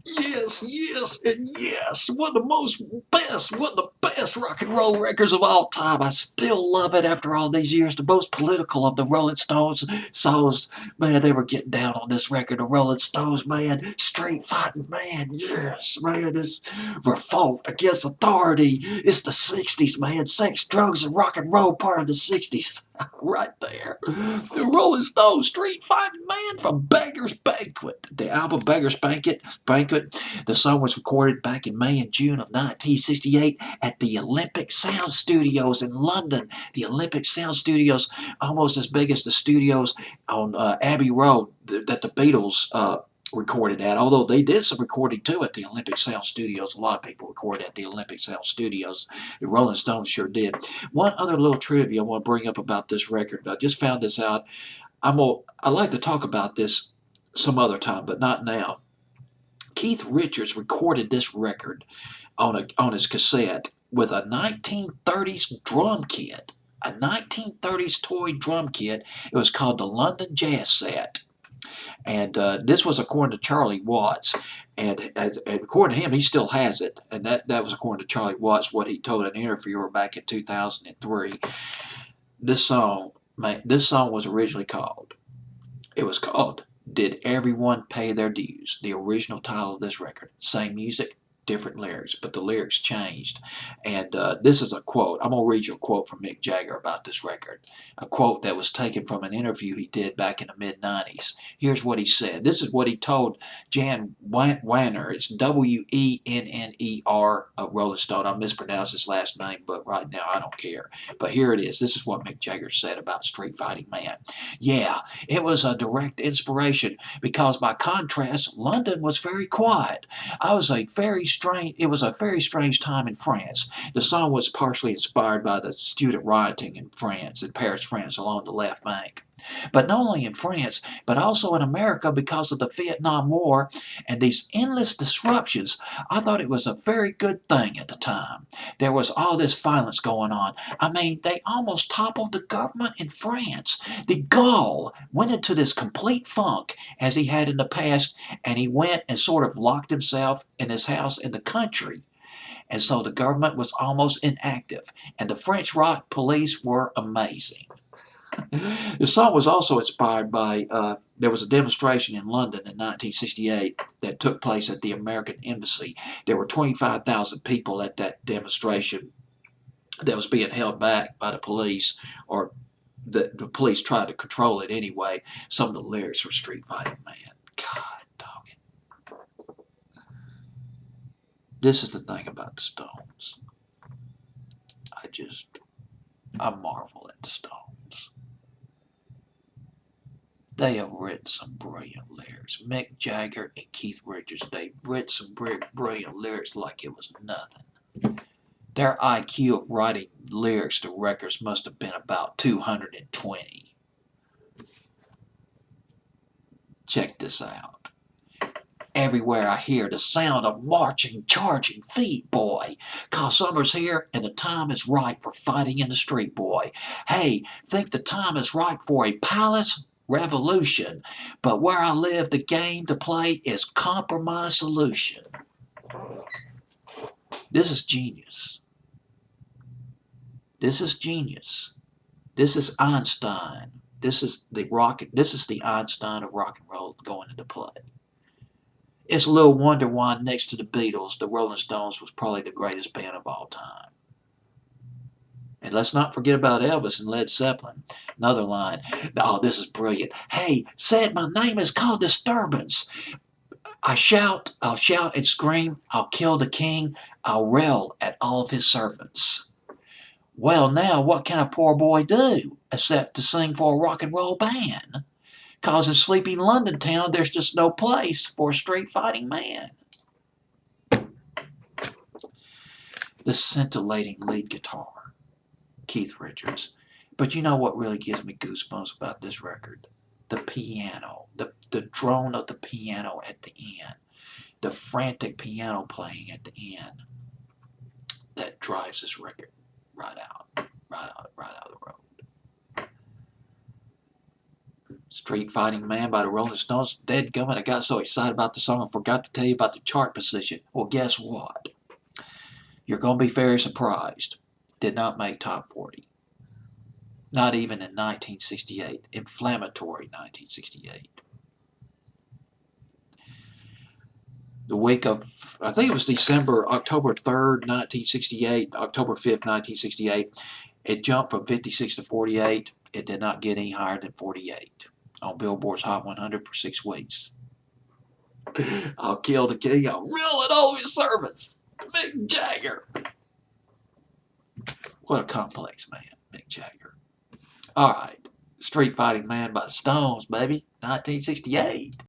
Yes, yes, and yes. One of the best rock and roll records of all time. I still love it after all these years. The most political of the Rolling Stones songs, man, they were getting down on this record. The Rolling Stones, man, street fighting, man, yes, man, it's revolt against authority. It's the 60s, man. Sex, drugs, and rock and roll part of the 60s. Right there. The Rolling Stones, street fighting, man, from Beggar's Banquet. The album Banquet. The song was recorded back in May and June of 1968 at the Olympic Sound Studios in London. The Olympic Sound Studios, almost as big as the studios on Abbey Road that the Beatles recorded at. Although they did some recording too at the Olympic Sound Studios. A lot of people recorded at the Olympic Sound Studios. The Rolling Stones sure did. One other little trivia I want to bring up about this record. I just found this out. I like to talk about this some other time, but not now. Keith Richards recorded this record on his cassette with a 1930s drum kit. A 1930s toy drum kit. It was called the London Jazz Set. And this was according to Charlie Watts. And according to him, he still has it. And that was according to Charlie Watts, what he told an interviewer back in 2003. This song was originally called. It was called "Did Everyone Pay Their Dues?" The original title of this record. Same music, different lyrics, but the lyrics changed. And this is a quote. I'm going to read you a quote from Mick Jagger about this record. A quote that was taken from an interview he did back in the mid-90s. Here's what he said. This is what he told Jan Wenner. It's Wenner of Rolling Stone. I mispronounced his last name, but right now I don't care. But here it is. This is what Mick Jagger said about Street Fighting Man. Yeah, it was a direct inspiration because by contrast, London was very quiet. It was a very strange time in France. The song was partially inspired by the student rioting in France, in Paris, France, along the left bank. But not only in France, but also in America because of the Vietnam War and these endless disruptions. I thought it was a very good thing at the time. There was all this violence going on. I mean, they almost toppled the government in France. The Gaul went into this complete funk as he had in the past, and he went and sort of locked himself in his house in the country. And so the government was almost inactive, and the French rock police were amazing. The song was also inspired by there was a demonstration in London in 1968 that took place at the American Embassy. There were 25,000 people at that demonstration that was being held back by the police, or the police tried to control it anyway. Some of the lyrics were Street Fighting Man. God, dog it. This is the thing about the Stones. I just, I marvel at the Stones. They have written some brilliant lyrics. Mick Jagger and Keith Richards, they written some brilliant lyrics like it was nothing. Their IQ of writing lyrics to records must have been about 220. Check this out. Everywhere I hear the sound of marching, charging feet, boy. 'Cause summer's here and the time is right for fighting in the street, boy. Hey, think the time is right for a palace revolution. But where I live, the game to play is compromise solution. This is genius. This is genius. This is Einstein. This is the Einstein of rock and roll going into play. It's a little wonder why next to the Beatles, the Rolling Stones was probably the greatest band of all time. And let's not forget about Elvis and Led Zeppelin. Another line. Oh, this is brilliant. Hey, said my name is called Disturbance. I'll shout and scream, I'll kill the king, I'll rail at all of his servants. Well, now what can a poor boy do except to sing for a rock and roll band? 'Cause in sleepy London town, there's just no place for a street fighting man. The scintillating lead guitar, Keith Richards. But you know what really gives me goosebumps about this record? The piano, the drone of the piano at the end, the frantic piano playing at the end. That drives this record right out of the road. Street Fighting Man by the Rolling Stones. Dadgummit, I got so excited about the song I forgot to tell you about the chart position. Well, guess what? You're going to be very surprised. Did not make top 40. Not even in 1968. Inflammatory 1968. The week of, I think it was October 3rd, 1968, October 5th, 1968, it jumped from 56 to 48. It did not get any higher than 48 on Billboard's Hot 100 for 6 weeks. I'll kill the king. I'll reel it over his servants. Mick Jagger. What a complex man, Mick Jagger. All right. Street Fighting Man by the Stones, baby. 1968.